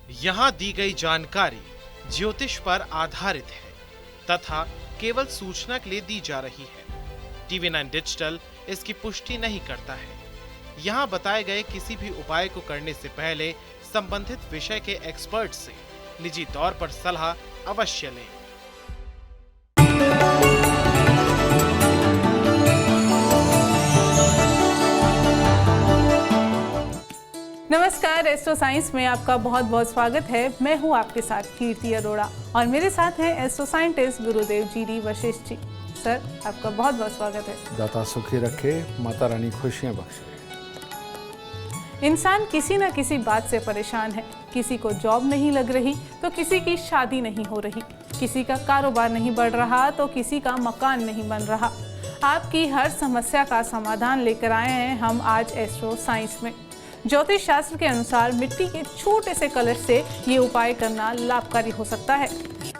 यहाँ दी गई जानकारी ज्योतिष पर आधारित है तथा केवल सूचना के लिए दी जा रही है। TV9 डिजिटल इसकी पुष्टि नहीं करता है। यहाँ बताए गए किसी भी उपाय को करने से पहले संबंधित विषय के एक्सपर्ट से निजी तौर पर सलाह अवश्य लें। नमस्कार, एस्ट्रो साइंस में आपका बहुत बहुत स्वागत है। मैं हूं आपके साथ कीर्ति अरोड़ा और मेरे साथ हैं एस्ट्रो साइंटिस्ट गुरुदेव जी वशिष्ठ जी। सर, आपका बहुत बहुत स्वागत है। दाता सुखी रखे, माता रानी खुशियां बख्शे। इंसान किसी न किसी बात से परेशान है। किसी को जॉब नहीं लग रही तो किसी की शादी नहीं हो रही, किसी का कारोबार नहीं बढ़ रहा तो किसी का मकान नहीं बन रहा। आपकी हर समस्या का समाधान लेकर आए हैं हम आज एस्ट्रो साइंस में। ज्योतिष शास्त्र के अनुसार मिट्टी के छोटे से कलश से ये उपाय करना लाभकारी हो सकता है।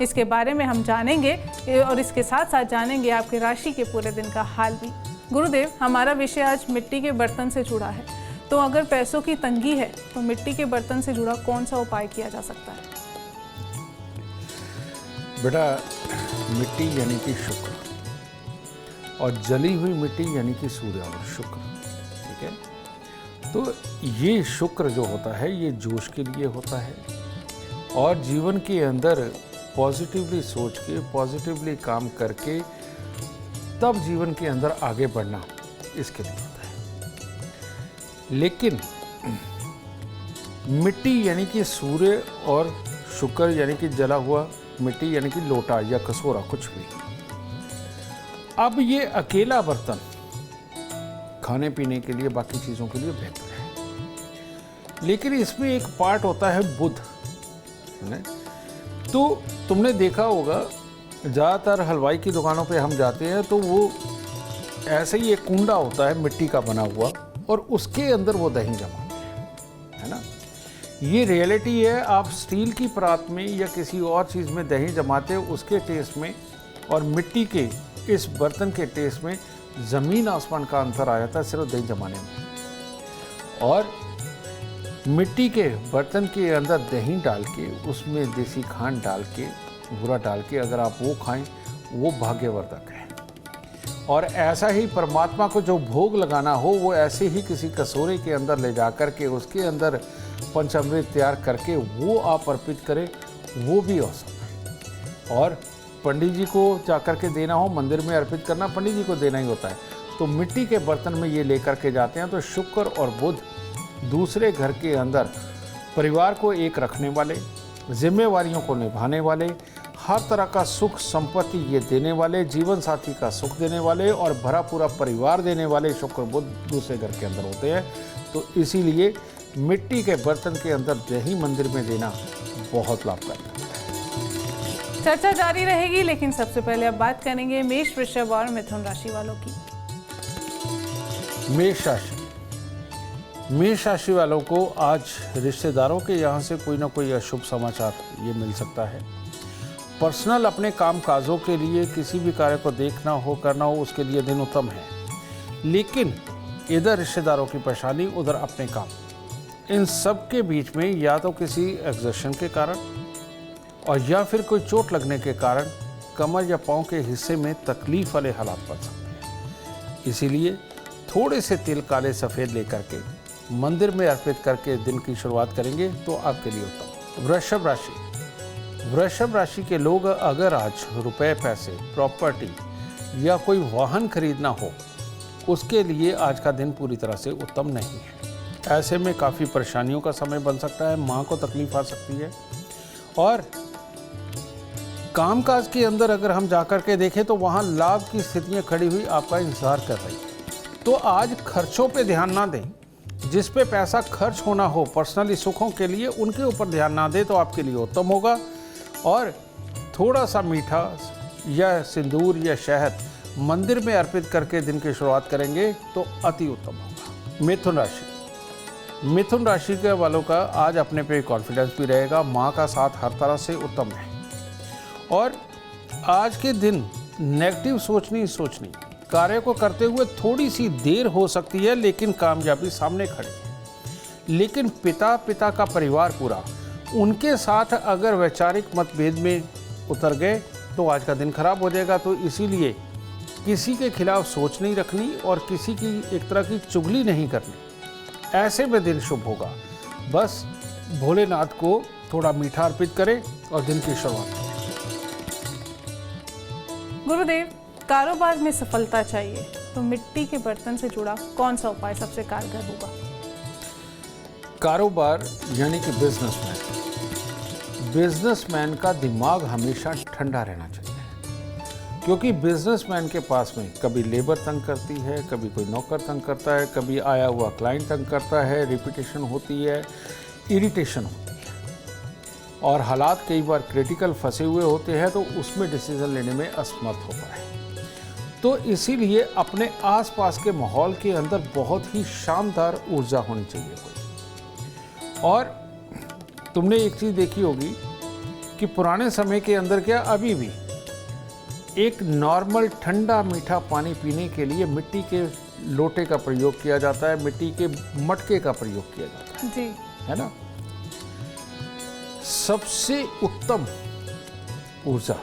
इसके बारे में हम जानेंगे और इसके साथ साथ जानेंगे आपके राशि के पूरे दिन का हाल भी। गुरुदेव, हमारा विषय आज मिट्टी के बर्तन से जुड़ा है, तो अगर पैसों की तंगी है तो मिट्टी के बर्तन से जुड़ा कौन सा उपाय किया जा सकता है? बेटा, मिट्टी यानी कि शुक्र और जली हुई मिट्टी यानी कि सूर्य और शुक्र, ठीक है। तो ये शुक्र जो होता है ये जोश के लिए होता है और जीवन के अंदर पॉजिटिवली सोच के, पॉजिटिवली काम करके तब जीवन के अंदर आगे बढ़ना इसके लिए होता है। लेकिन मिट्टी यानी कि सूर्य और शुक्र यानी कि जला हुआ मिट्टी यानी कि लोटा या कसूरा कुछ भी, अब ये अकेला बर्तन खाने पीने के लिए, बाकी चीज़ों के लिए बेहतर है। लेकिन इसमें एक पार्ट होता है बुध, है? तो तुमने देखा होगा ज़्यादातर हलवाई की दुकानों पे हम जाते हैं तो वो ऐसे ही एक कुंडा होता है मिट्टी का बना हुआ और उसके अंदर वो दही जमाते हैं, है ना। ये रियलिटी है। आप स्टील की परात में या किसी और चीज़ में दही जमाते हो, उसके टेस्ट में और मिट्टी के इस बर्तन के टेस्ट में ज़मीन आसमान का अंतर आ जाता है सिर्फ दही जमाने में। और मिट्टी के बर्तन के अंदर दही डाल के, उसमें देसी खांड डाल के, भूरा डाल के अगर आप वो खाएं, वो भाग्यवर्धक है। और ऐसा ही परमात्मा को जो भोग लगाना हो वो ऐसे ही किसी कसूरे के अंदर ले जा कर के उसके अंदर पंचामृत तैयार करके वो आप अर्पित करें, वो भी औसम है। और पंडित जी को जाकर के देना हो, मंदिर में अर्पित करना पंडित जी को देना ही होता है। तो मिट्टी के बर्तन में ये लेकर के जाते हैं। तो शुक्र और बुध दूसरे घर के अंदर परिवार को एक रखने वाले, जिम्मेवारियों को निभाने वाले, हर तरह का सुख संपत्ति ये देने वाले, जीवन साथी का सुख देने वाले और भरा पूरा परिवार देने वाले शुक्र बुध दूसरे घर के अंदर होते हैं। तो इसीलिए मिट्टी के बर्तन के अंदर दही मंदिर में देना बहुत लाभकारी है। चर्चा जारी रहेगी, लेकिन सबसे पहले अब बात करेंगे मेष, वृषभ और मिथुन राशि वालों की। मेष राशि वालों को आज रिश्तेदारों के यहाँ से कोई ना कोई अशुभ समाचार ये मिल सकता है। पर्सनल अपने काम काजों के लिए किसी भी कार्य को देखना हो, करना हो, उसके लिए दिन उत्तम है। लेकिन इधर रिश्तेदारों की परेशानी, उधर अपने काम, इन सब के बीच में या तो किसी एग्जर्शन के कारण और या फिर कोई चोट लगने के कारण कमर या पांव के हिस्से में तकलीफ वाले हालात बन सकते हैं। इसीलिए थोड़े से तिल काले सफ़ेद लेकर के मंदिर में अर्पित करके दिन की शुरुआत करेंगे तो आपके लिए उत्तम। वृषभ राशि के लोग अगर आज रुपए, पैसे, प्रॉपर्टी या कोई वाहन खरीदना हो, उसके लिए आज का दिन पूरी तरह से उत्तम नहीं है। ऐसे में काफ़ी परेशानियों का समय बन सकता है, माँ को तकलीफ आ सकती है। और कामकाज के अंदर अगर हम जाकर के देखें तो वहाँ लाभ की स्थितियाँ खड़ी हुई आपका इंतजार कर रही है। तो आज खर्चों पे ध्यान ना दें। जिस पे पैसा खर्च होना हो पर्सनली सुखों के लिए, उनके ऊपर ध्यान ना दें तो आपके लिए उत्तम होगा। और थोड़ा सा मीठा या सिंदूर या शहद मंदिर में अर्पित करके दिन की शुरुआत करेंगे तो अति उत्तम होगा। मिथुन राशि के वालों का आज अपने पे कॉन्फिडेंस भी रहेगा। माँ का साथ हर तरह से उत्तम है। और आज के दिन नेगेटिव सोचनी, कार्य को करते हुए थोड़ी सी देर हो सकती है, लेकिन कामयाबी सामने खड़ी है। लेकिन पिता का परिवार पूरा उनके साथ अगर वैचारिक मतभेद में उतर गए तो आज का दिन खराब हो जाएगा। तो इसीलिए किसी के खिलाफ सोच नहीं रखनी और किसी की एक तरह की चुगली नहीं करनी, ऐसे में दिन शुभ होगा। बस भोलेनाथ को थोड़ा मीठा अर्पित करें और दिन की शुरुआत करें। गुरुदेव, कारोबार में सफलता चाहिए तो मिट्टी के बर्तन से जुड़ा कौन सा उपाय सबसे कारगर होगा? कारोबार यानी कि बिजनेसमैन का दिमाग हमेशा ठंडा रहना चाहिए, क्योंकि बिजनेसमैन के पास में कभी लेबर तंग करती है, कभी कोई नौकर तंग करता है, कभी आया हुआ क्लाइंट तंग करता है, रिपीटेशन होती है, इरिटेशन होती है और हालात कई बार क्रिटिकल फंसे हुए होते हैं, तो उसमें डिसीजन लेने में असमर्थ होता है। तो इसीलिए अपने आसपास के माहौल के अंदर बहुत ही शानदार ऊर्जा होनी चाहिए कोई। और तुमने एक चीज़ देखी होगी कि पुराने समय के अंदर क्या अभी भी एक नॉर्मल ठंडा मीठा पानी पीने के लिए मिट्टी के लोटे का प्रयोग किया जाता है, मिट्टी के मटके का प्रयोग किया जाता है जी, है ना। सबसे उत्तम ऊर्जा,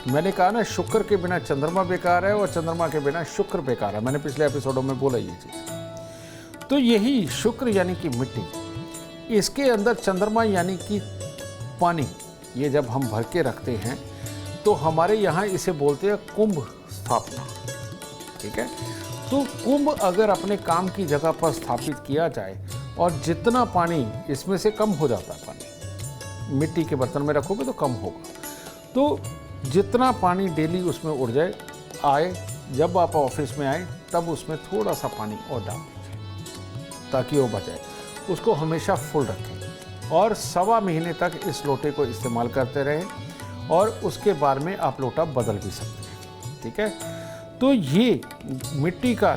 मैंने कहा ना, शुक्र के बिना चंद्रमा बेकार है और चंद्रमा के बिना शुक्र बेकार है। मैंने पिछले एपिसोडों में बोला ये चीज़। तो यही शुक्र यानी कि मिट्टी, इसके अंदर चंद्रमा यानी कि पानी, ये जब हम भर के रखते हैं तो हमारे यहाँ इसे बोलते हैं कुंभ स्थापना, ठीक है। तो कुंभ अगर अपने काम की जगह पर स्थापित किया जाए और जितना पानी इसमें से कम हो जाता है, पानी मिट्टी के बर्तन में रखोगे तो कम होगा, तो जितना पानी डेली उसमें उड़ जाए, आए जब आप ऑफिस में आए तब उसमें थोड़ा सा पानी और डाल दीजिए ताकि वो बचाए। उसको हमेशा फुल रखें और 1.25 महीने तक इस लोटे को इस्तेमाल करते रहें और उसके बाद में आप लोटा बदल भी सकते हैं, ठीक है। तो ये मिट्टी का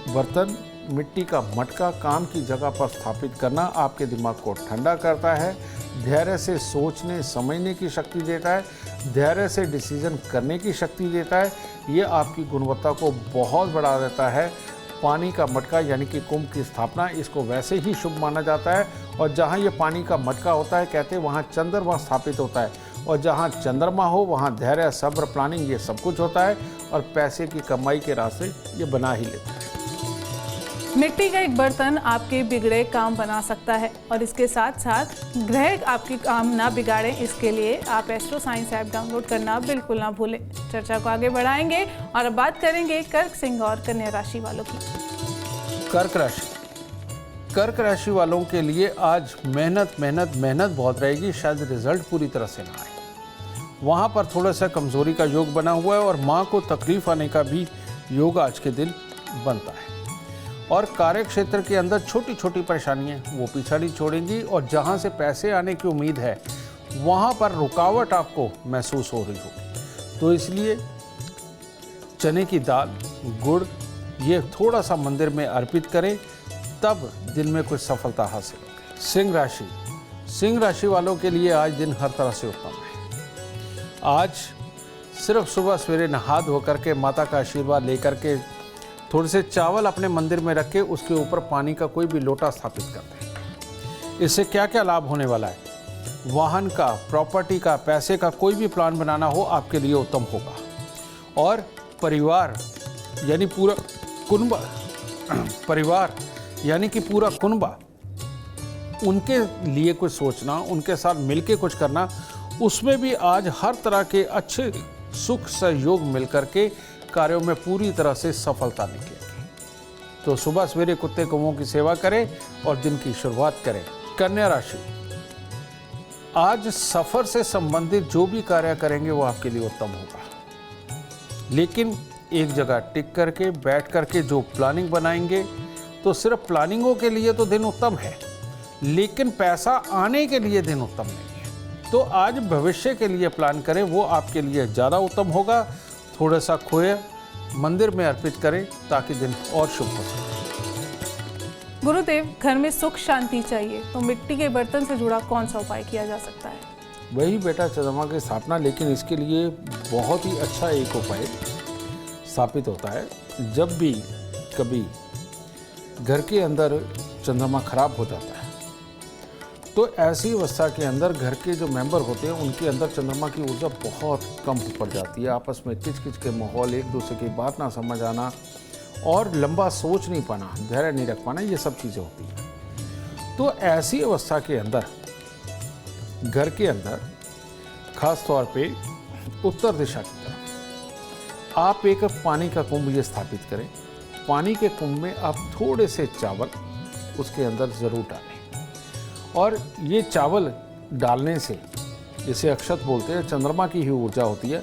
बर्तन, मिट्टी का मटका काम की जगह पर स्थापित करना आपके दिमाग को ठंडा करता है, धैर्य से सोचने समझने की शक्ति देता है, धैर्य से डिसीजन करने की शक्ति देता है। ये आपकी गुणवत्ता को बहुत बढ़ा देता है। पानी का मटका यानी कि कुंभ की स्थापना, इसको वैसे ही शुभ माना जाता है। और जहाँ ये पानी का मटका होता है, कहते हैं वहाँ चंद्रमा स्थापित होता है, और जहाँ चंद्रमा हो वहाँ धैर्य, सब्र, प्लानिंग, ये सब कुछ होता है और पैसे की कमाई के रास्ते ये बना ही लेता है। मिट्टी का एक बर्तन आपके बिगड़े काम बना सकता है और इसके साथ साथ ग्रह आपकी काम ना बिगाड़े, इसके लिए आप एस्ट्रो साइंस ऐप डाउनलोड करना बिल्कुल ना भूलें। चर्चा को आगे बढ़ाएंगे और अब बात करेंगे कर्क, सिंह और कन्या राशि वालों की। कर्क राशि वालों के लिए आज मेहनत बहुत रहेगी, शायद रिजल्ट पूरी तरह से ना आए। वहाँ पर थोड़ा सा कमजोरी का योग बना हुआ है और माँ को तकलीफ आने का भी योग आज के दिन बनता है। और कार्य क्षेत्र के अंदर छोटी छोटी परेशानियां वो पीछा नहीं छोड़ेंगी और जहां से पैसे आने की उम्मीद है वहां पर रुकावट आपको महसूस हो रही होगी। तो इसलिए चने की दाल, गुड़, ये थोड़ा सा मंदिर में अर्पित करें, तब दिन में कुछ सफलता हासिल होगी। सिंह राशि वालों के लिए आज दिन हर तरह से उत्तम है। आज सिर्फ सुबह सवेरे नहा धो करके माता का आशीर्वाद लेकर के थोड़े से चावल अपने मंदिर में रख के उसके ऊपर पानी का कोई भी लोटा स्थापित कर दें। इससे क्या क्या लाभ होने वाला है? वाहन का, प्रॉपर्टी का, पैसे का कोई भी प्लान बनाना हो आपके लिए उत्तम होगा। और परिवार यानी पूरा कुनबा, उनके लिए कुछ सोचना, उनके साथ मिलके कुछ करना, उसमें भी आज हर तरह के अच्छे सुख सहयोग मिलकर के कार्यों में पूरी तरह से सफलता निकलेगी। तो सुबह सवेरे कुत्ते कौवों की सेवा करें और दिन की शुरुआत करें। कन्या राशि, आज सफर से संबंधित जो भी कार्य करेंगे वो आपके लिए उत्तम होगा, लेकिन एक जगह टिक करके बैठ करके जो प्लानिंग बनाएंगे, तो सिर्फ प्लानिंगों के लिए तो दिन उत्तम है, लेकिन पैसा आने के लिए दिन उत्तम नहीं है। तो आज भविष्य के लिए प्लान करें, वो आपके लिए ज़्यादा उत्तम होगा। थोड़ा सा खोए मंदिर में अर्पित करें ताकि दिन और शुभ हो सके। गुरुदेव, घर में सुख शांति चाहिए तो मिट्टी के बर्तन से जुड़ा कौन सा उपाय किया जा सकता है? वही बेटा चंद्रमा की स्थापना, लेकिन इसके लिए बहुत ही अच्छा एक उपाय स्थापित होता है। जब भी कभी घर के अंदर चंद्रमा खराब हो जाता है तो ऐसी अवस्था के अंदर घर के जो मेंबर होते हैं उनके अंदर चंद्रमा की ऊर्जा बहुत कम पड़ जाती है। आपस में किच-किच के माहौल, एक दूसरे की बात ना समझ आना और लंबा सोच नहीं पाना, धैर्य नहीं रख पाना, ये सब चीज़ें होती हैं। तो ऐसी अवस्था के अंदर घर के अंदर खास तौर पे उत्तर दिशा की तरफ आप एक पानी का कुंभ ये स्थापित करें। पानी के कुंभ में आप थोड़े से चावल उसके अंदर ज़रूर डालें, और ये चावल डालने से, इसे अक्षत बोलते हैं, चंद्रमा की ही ऊर्जा होती है।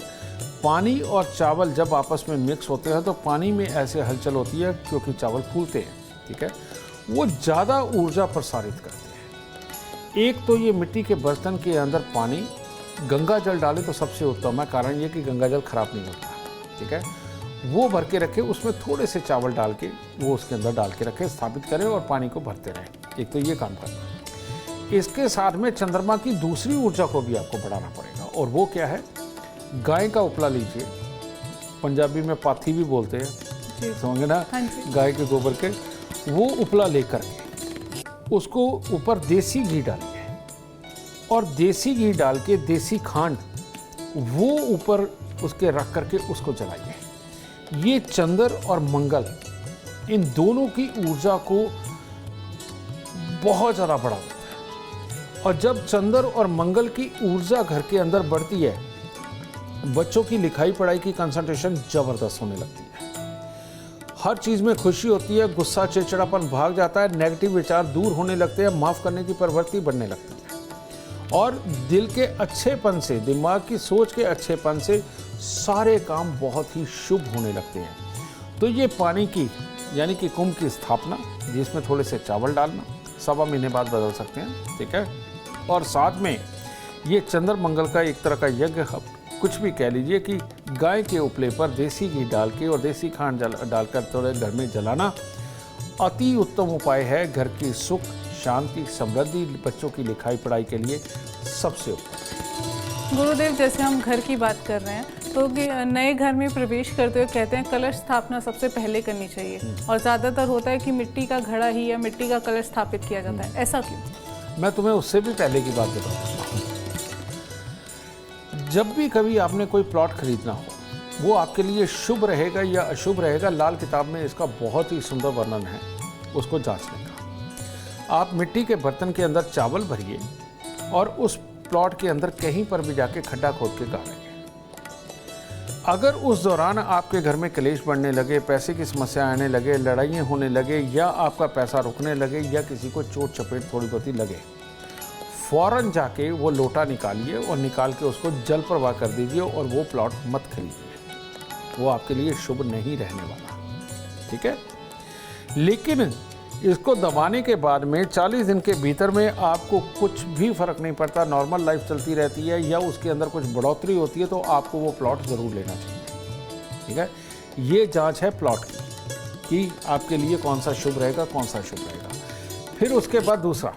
पानी और चावल जब आपस में मिक्स होते हैं तो पानी में ऐसे हलचल होती है क्योंकि चावल फूलते हैं, ठीक है, वो ज़्यादा ऊर्जा प्रसारित करते हैं। एक तो ये मिट्टी के बर्तन के अंदर पानी, गंगा जल डाले तो सबसे उत्तम है, कारण ये कि गंगा जल खराब नहीं होता, ठीक है, वो भर के रखें, उसमें थोड़े से चावल डाल के वो उसके अंदर डाल के रखें, स्थापित करें और पानी को भरते रहें। एक तो ये काम करना। इसके साथ में चंद्रमा की दूसरी ऊर्जा को भी आपको बढ़ाना पड़ेगा, और वो क्या है, गाय का उपला लीजिए, पंजाबी में पाथी भी बोलते हैं, समझे ना, गाय के गोबर के, वो उपला लेकर के उसको ऊपर देसी घी डालिए, और देसी घी डाल के देसी खांड वो ऊपर उसके रख करके उसको जलाइए। ये चंद्र और मंगल, इन दोनों की ऊर्जा को बहुत ज़्यादा बढ़ा देता है, और जब चंद्र और मंगल की ऊर्जा घर के अंदर बढ़ती है, बच्चों की लिखाई पढ़ाई की कंसंट्रेशन ज़बरदस्त होने लगती है, हर चीज़ में खुशी होती है, गुस्सा चिड़चिड़ापन भाग जाता है, नेगेटिव विचार दूर होने लगते हैं, माफ़ करने की प्रवृत्ति बढ़ने लगती है, और दिल के अच्छेपन से, दिमाग की सोच के अच्छेपन से सारे काम बहुत ही शुभ होने लगते हैं। तो ये पानी की यानी कि कुंभ की स्थापना, जिसमें थोड़े से चावल डालना, 1.25 महीने बाद बदल सकते हैं, ठीक है, और साथ में ये चंद्र मंगल का एक तरह का यज्ञ, कुछ भी कह लीजिए, कि गाय के उपले पर देसी घी डाल के और देसी खांड डालकर थोड़े घर में जलाना अति उत्तम उपाय है घर की सुख शांति समृद्धि, बच्चों की लिखाई पढ़ाई के लिए सबसे उत्तम। गुरुदेव, जैसे हम घर की बात कर रहे हैं तो नए घर में प्रवेश करते हुए कहते हैं कलश स्थापना सबसे पहले करनी चाहिए, और ज़्यादातर होता है कि मिट्टी का घड़ा ही या मिट्टी का कलश स्थापित किया जाता है, ऐसा क्यों? मैं तुम्हें उससे भी पहले की बात बताऊँ। जब भी कभी आपने कोई प्लॉट खरीदना हो, वो आपके लिए शुभ रहेगा या अशुभ रहेगा, लाल किताब में इसका बहुत ही सुंदर वर्णन है, उसको जांचने का। आप मिट्टी के बर्तन के अंदर चावल भरिए और उस प्लॉट के अंदर कहीं पर भी जाके खड्डा खोद के गाड़ेंगे। अगर उस दौरान आपके घर में क्लेश बढ़ने लगे, पैसे की समस्या आने लगे, लड़ाइयाँ होने लगे, या आपका पैसा रुकने लगे, या किसी को चोट चपेट थोड़ी बहुत लगे, फौरन जाके वो लोटा निकालिए और निकाल के उसको जल प्रवाह कर दीजिए, और वो प्लॉट मत खरीदिए, वो आपके लिए शुभ नहीं रहने वाला, ठीक है। लेकिन इसको दबाने के बाद में 40 दिन के भीतर में आपको कुछ भी फर्क नहीं पड़ता, नॉर्मल लाइफ चलती रहती है, या उसके अंदर कुछ बढ़ोतरी होती है, तो आपको वो प्लॉट ज़रूर लेना चाहिए, ठीक है। ये जांच है प्लॉट की कि आपके लिए कौन सा शुभ रहेगा, कौन सा शुभ रहेगा। फिर उसके बाद दूसरा,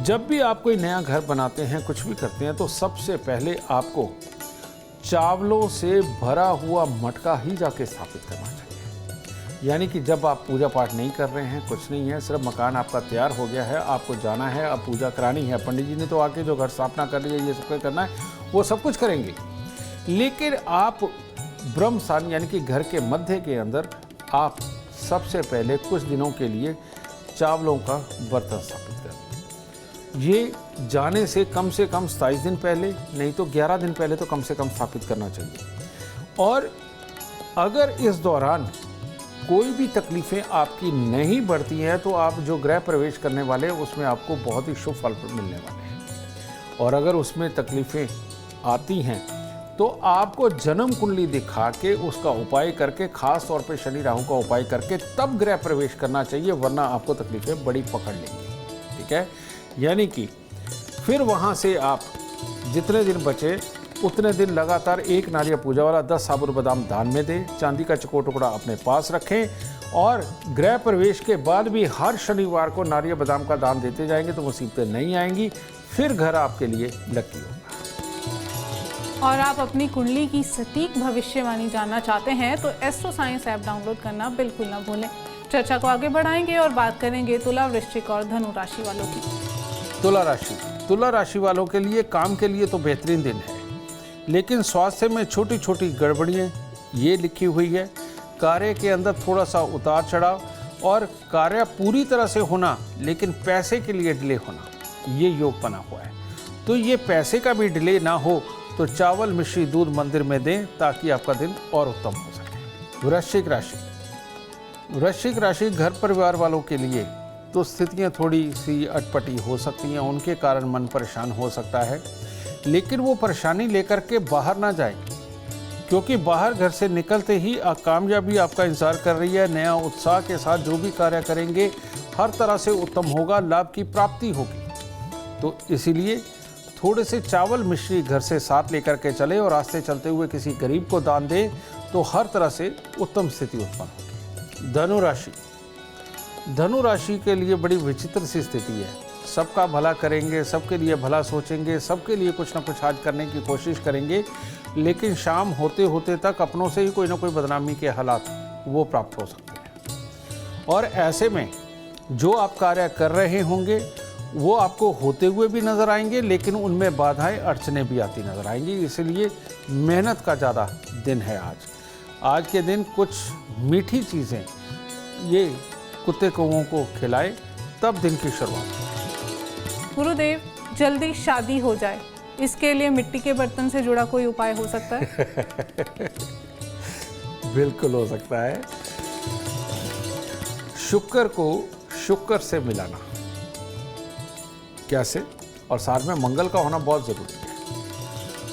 जब भी आप कोई नया घर बनाते हैं, कुछ भी करते हैं, तो सबसे पहले आपको चावलों से भरा हुआ मटका ही जाके स्थापित करना चाहिए। यानी कि जब आप पूजा पाठ नहीं कर रहे हैं, कुछ नहीं है, सिर्फ मकान आपका तैयार हो गया है, आपको जाना है, अब पूजा करानी है, पंडित जी ने तो आके जो घर स्थापना कर ली है, ये सब करना है, वो सब कुछ करेंगे। लेकिन आप ब्रह्म स्थान यानी कि घर के मध्य के अंदर आप सबसे पहले कुछ दिनों के लिए चावलों का बर्तन स्थापित करें। ये जाने से कम 27 दिन पहले, नहीं तो 11 दिन पहले तो कम से कम स्थापित करना चाहिए। और अगर इस दौरान कोई भी तकलीफ़ें आपकी नहीं बढ़ती हैं, तो आप जो गृह प्रवेश करने वाले हैं उसमें आपको बहुत ही शुभ फल मिलने वाले हैं। और अगर उसमें तकलीफ़ें आती हैं तो आपको जन्म कुंडली दिखा के उसका उपाय करके, खास तौर पे शनि राहु का उपाय करके तब गृह प्रवेश करना चाहिए, वरना आपको तकलीफ़ें बड़ी पकड़ लेंगी, ठीक है। यानी कि फिर वहाँ से आप जितने दिन बचे उतने दिन लगातार एक नारियल पूजा वाला 10 साबुत बादाम दान में दें, चांदी का चकोर टुकड़ा अपने पास रखें, और गृह प्रवेश के बाद भी हर शनिवार को नारियल बादाम का दान देते जाएंगे तो मुसीबतें नहीं आएंगी, फिर घर आपके लिए लकी होगा। और आप अपनी कुंडली की सटीक भविष्यवाणी जानना चाहते हैं तो एस्ट्रो साइंस ऐप डाउनलोड करना बिल्कुल ना भूलें। चर्चा को आगे बढ़ाएंगे और बात करेंगे तुला, वृश्चिक और धनु राशि वालों की। तुला राशि वालों के लिए काम के लिए तो बेहतरीन दिन है, लेकिन स्वास्थ्य में छोटी छोटी गड़बड़ियाँ ये लिखी हुई है। कार्य के अंदर थोड़ा सा उतार चढ़ाव और कार्य पूरी तरह से होना लेकिन पैसे के लिए डिले होना, ये योग बना हुआ है। तो ये पैसे का भी डिले ना हो तो चावल मिश्री दूध मंदिर में दें ताकि आपका दिन और उत्तम हो सके। वृश्चिक राशि घर परिवार वालों के लिए तो स्थितियां थोड़ी सी अटपटी हो सकती हैं, उनके कारण मन परेशान हो सकता है, लेकिन वो परेशानी लेकर के बाहर ना जाए, क्योंकि बाहर घर से निकलते ही कामयाबी आपका इंतजार कर रही है। नया उत्साह के साथ जो भी कार्य करेंगे हर तरह से उत्तम होगा, लाभ की प्राप्ति होगी। तो इसीलिए थोड़े से चावल मिश्री घर से साथ लेकर के चले और रास्ते चलते हुए किसी गरीब को दान दे तो हर तरह से उत्तम स्थिति उत्पन्न होगी। धनु राशि के लिए बड़ी विचित्र सी स्थिति है। सबका भला करेंगे, सबके लिए भला सोचेंगे, सबके लिए कुछ ना कुछ आज करने की कोशिश करेंगे, लेकिन शाम होते होते तक अपनों से ही कोई ना कोई बदनामी के हालात वो प्राप्त हो सकते हैं। और ऐसे में जो आप कार्य कर रहे होंगे वो आपको होते हुए भी नजर आएंगे, लेकिन उनमें बाधाएं अड़चने भी आती नजर आएंगी। इसलिए मेहनत का ज़्यादा दिन है आज के दिन कुछ मीठी चीज़ें ये कुत्ते कौओं को खिलाए, तब दिन की शुरुआत। गुरुदेव, जल्दी शादी हो जाए, इसके लिए मिट्टी के बर्तन से जुड़ा कोई उपाय हो सकता है? बिल्कुल हो सकता है। शुक्र को शुक्र से मिलाना, कैसे? और साथ में मंगल का होना बहुत जरूरी है।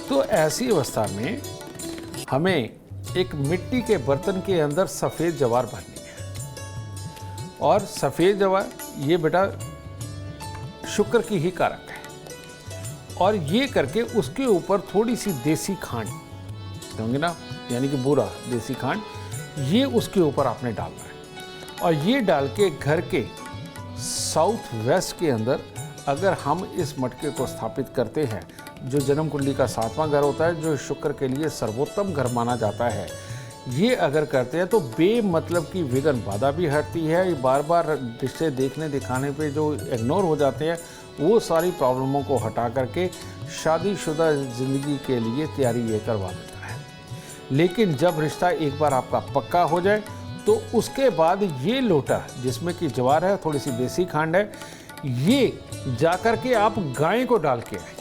तो ऐसी अवस्था में हमें एक मिट्टी के बर्तन के अंदर सफ़ेद जवार भरनी है, और सफ़ेद जवार ये बेटा शुक्र की ही कारक है। और ये करके उसके ऊपर थोड़ी सी देसी खांड होंगे ना, यानी कि बूरा देसी खांड, ये उसके ऊपर आपने डालना है। और ये डाल के घर के साउथ वेस्ट के अंदर अगर हम इस मटके को स्थापित करते हैं, जो जन्म कुंडली का 7वां घर होता है, जो शुक्र के लिए सर्वोत्तम घर माना जाता है, ये अगर करते हैं तो बेमतलब की विघ्न बाधा भी हटती है। बार बार रिश्ते देखने दिखाने पे जो इग्नोर हो जाते हैं, वो सारी प्रॉब्लमों को हटा करके शादीशुदा ज़िंदगी के लिए तैयारी ये करवा देता है। लेकिन जब रिश्ता एक बार आपका पक्का हो जाए तो उसके बाद ये लोटा जिसमें कि ज्वार है, थोड़ी सी देसी खांड है, ये जाकर के आप गाय को डाल के आए,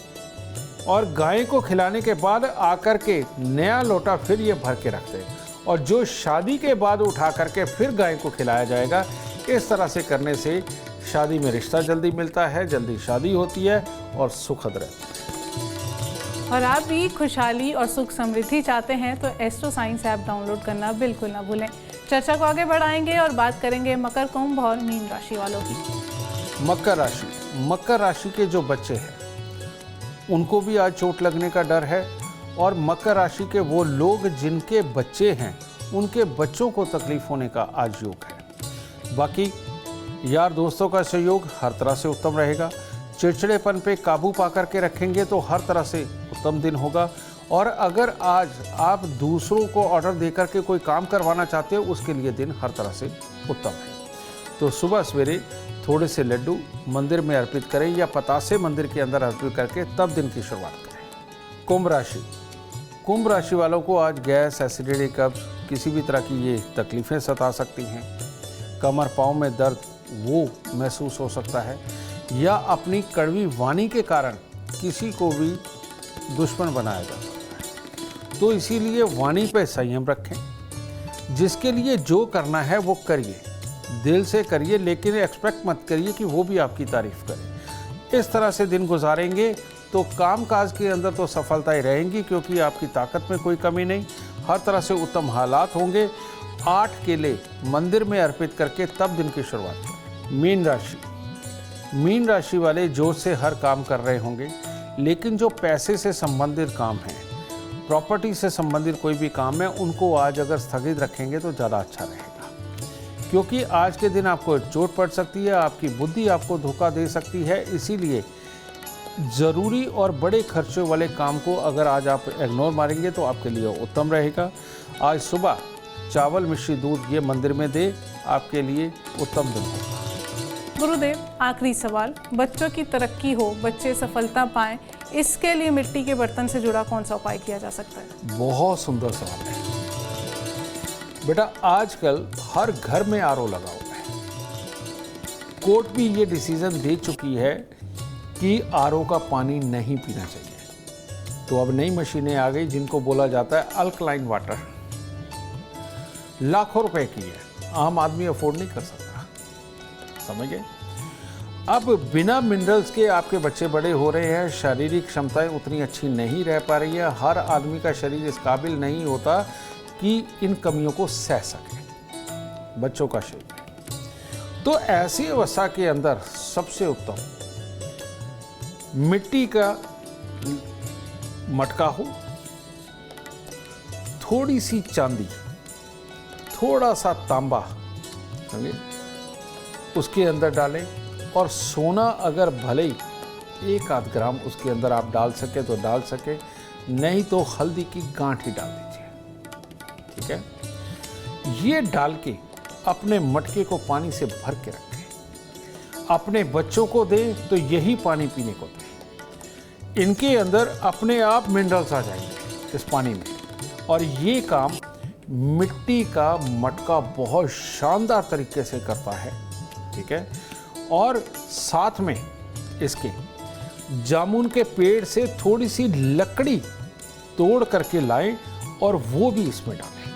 और गाय को खिलाने के बाद आकर के नया लोटा फिर ये भर के रखते हैं, और जो शादी के बाद उठा करके फिर गाय को खिलाया जाएगा। इस तरह से करने से शादी में रिश्ता जल्दी मिलता है, जल्दी शादी होती है और सुखद रहती है। और आप भी खुशहाली और सुख समृद्धि चाहते हैं तो एस्ट्रो साइंस ऐप डाउनलोड करना बिल्कुल ना भूलें। चर्चा को आगे बढ़ाएंगे और बात करेंगे मकर, कुंभ और मीन राशि वालों की। मकर राशि के जो बच्चे हैं उनको भी आज चोट लगने का डर है, और मकर राशि के वो लोग जिनके बच्चे हैं उनके बच्चों को तकलीफ होने का आज योग है। बाकी यार दोस्तों का सहयोग हर तरह से उत्तम रहेगा। चिड़चिड़ेपन पे काबू पा करके रखेंगे तो हर तरह से उत्तम दिन होगा। और अगर आज आप दूसरों को ऑर्डर देकर के कोई काम करवाना चाहते हो, उसके लिए दिन हर तरह से उत्तम है। तो सुबह सवेरे थोड़े से लड्डू मंदिर में अर्पित करें या पतासे मंदिर के अंदर अर्पित करके तब दिन की शुरुआत करें। कुंभ राशि वालों को आज गैस, एसिडिटी, कब्ज, किसी भी तरह की ये तकलीफ़ें सता सकती हैं। कमर पाँव में दर्द वो महसूस हो सकता है, या अपनी कड़वी वाणी के कारण किसी को भी दुश्मन बनाया जा सकता है। तो इसीलिए वाणी पे संयम रखें। जिसके लिए जो करना है वो करिए, दिल से करिए, लेकिन एक्सपेक्ट मत करिए कि वो भी आपकी तारीफ करे। इस तरह से दिन गुजारेंगे तो कामकाज के अंदर तो सफलताएं रहेंगी, क्योंकि आपकी ताकत में कोई कमी नहीं, हर तरह से उत्तम हालात होंगे। 8 केले मंदिर में अर्पित करके तब दिन की शुरुआत करें। मीन राशि वाले जोश से हर काम कर रहे होंगे, लेकिन जो पैसे से संबंधित काम है, प्रॉपर्टी से संबंधित कोई भी काम है, उनको आज अगर स्थगित रखेंगे तो ज़्यादा अच्छा रहेगा। क्योंकि आज के दिन आपको चोट पड़ सकती है, आपकी बुद्धि आपको धोखा दे सकती है। इसीलिए ज़रूरी और बड़े खर्चों वाले काम को अगर आज आप इग्नोर मारेंगे तो आपके लिए उत्तम रहेगा। आज सुबह चावल मिश्री दूध ये मंदिर में दे, आपके लिए उत्तम दिन होगा। गुरुदेव, आखिरी सवाल, बच्चों की तरक्की हो, बच्चे सफलता पाएं, इसके लिए मिट्टी के बर्तन से जुड़ा कौन सा उपाय किया जा सकता है? बहुत सुंदर सवाल है बेटा। आजकल हर घर में आरओ लगा हुआ है। कोर्ट भी ये डिसीजन दे चुकी है कि आरओ का पानी नहीं पीना चाहिए। तो अब नई मशीनें आ गई जिनको बोला जाता है अल्कलाइन वाटर। लाखों रुपए की है, आम आदमी अफोर्ड नहीं कर सकता, समझ गए? अब बिना मिनरल्स के आपके बच्चे बड़े हो रहे हैं, शारीरिक क्षमताएं उतनी अच्छी नहीं रह पा रही है। हर आदमी का शरीर इस काबिल नहीं होता कि इन कमियों को सह सके, बच्चों का शरीर। तो ऐसी अवस्था के अंदर सबसे उत्तम मिट्टी का मटका हो, थोड़ी सी चांदी, थोड़ा सा तांबा, समझे, उसके अंदर डालें। और सोना अगर भले ही 1-8 ग्राम उसके अंदर आप डाल सके तो डाल सके, नहीं तो हल्दी की गांठ ही डाल दीजिए, ठीक है? ये डाल के अपने मटके को पानी से भर के रखें। अपने बच्चों को दें तो यही पानी पीने को दें। इनके अंदर अपने आप मिनरल्स आ जाएंगे इस पानी में। और ये काम मिट्टी का मटका बहुत शानदार तरीके से करता है, ठीक है? और साथ में इसके जामुन के पेड़ से थोड़ी सी लकड़ी तोड़ करके लाएं और वो भी इसमें डालें,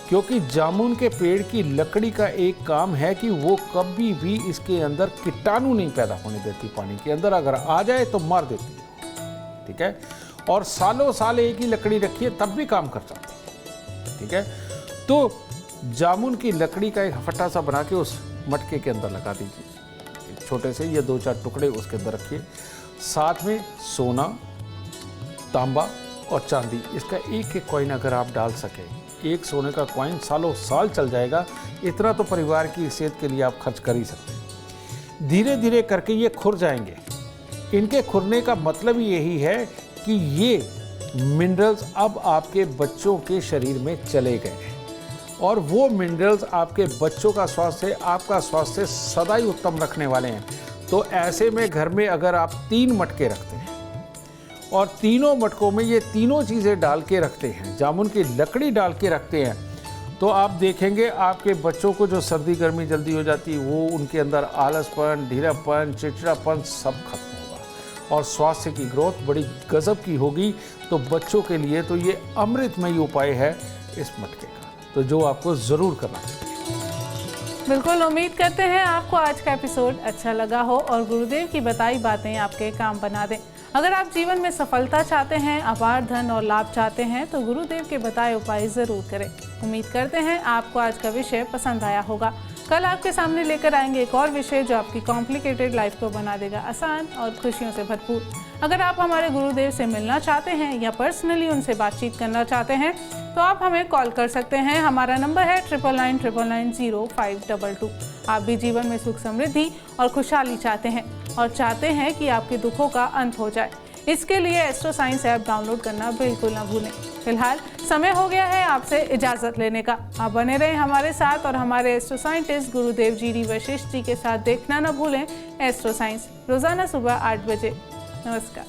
क्योंकि जामुन के पेड़ की लकड़ी का एक काम है कि वो कभी भी इसके अंदर कीटाणु नहीं पैदा होने देती। पानी के अंदर अगर आ जाए तो मार देती है, ठीक है? और सालों साल एक ही लकड़ी रखिए तब भी काम कर जाती है, ठीक है? तो जामुन की लकड़ी का एक फट्टा सा बना के उस मटके के अंदर लगा दीजिए, छोटे से ये 2-4 टुकड़े उसके अंदर रखिए। साथ में सोना, तांबा और चांदी, इसका एक कॉइन अगर आप डाल सके, एक सोने का कॉइन सालों साल चल जाएगा। इतना तो परिवार की सेहत के लिए आप खर्च कर ही सकते हैं। धीरे धीरे करके ये खुर जाएंगे। इनके खुरने का मतलब ही यही है कि ये मिनरल्स अब आपके बच्चों के शरीर में चले गए हैं और वो मिनरल्स आपके बच्चों का स्वास्थ्य, आपका स्वास्थ्य सदा ही उत्तम रखने वाले हैं। तो ऐसे में घर में अगर आप 3 मटके रखते हैं और तीनों मटकों में ये तीनों चीज़ें डाल के रखते हैं, जामुन की लकड़ी डाल के रखते हैं, तो आप देखेंगे आपके बच्चों को जो सर्दी गर्मी जल्दी हो जाती है वो उनके अंदर आलसपन, ढीलापन, चिड़चिड़ापन सब खत्म होगा और स्वास्थ्य की ग्रोथ बड़ी गजब की होगी। तो बच्चों के लिए तो ये अमृतमयी उपाय है इस मटके का, तो जो आपको ज़रूर करना चाहिए। बिल्कुल, उम्मीद करते हैं आपको आज का एपिसोड अच्छा लगा हो और गुरुदेव की बताई बातें आपके काम बना दें। अगर आप जीवन में सफलता चाहते हैं, अपार धन और लाभ चाहते हैं तो गुरुदेव के बताए उपाय ज़रूर करें। उम्मीद करते हैं आपको आज का विषय पसंद आया होगा। कल आपके सामने लेकर आएंगे एक और विषय जो आपकी कॉम्प्लिकेटेड लाइफ को बना देगा आसान और खुशियों से भरपूर। अगर आप हमारे गुरुदेव से मिलना चाहते हैं या पर्सनली उनसे बातचीत करना चाहते हैं तो आप हमें कॉल कर सकते हैं। हमारा नंबर है 9999900522। आप भी जीवन में सुख समृद्धि और खुशहाली चाहते हैं और चाहते हैं कि आपके दुखों का अंत हो जाए। इसके लिए एस्ट्रो साइंस ऐप डाउनलोड करना बिल्कुल ना भूलें। फिलहाल समय हो गया है आपसे इजाज़त लेने का। आप बने रहें हमारे साथ और हमारे एस्ट्रो साइंटिस्ट गुरुदेव जी वशिष्ठ जी के साथ देखना ना भूलें एस्ट्रो साइंस, रोज़ाना सुबह 8 बजे। नमस्कार।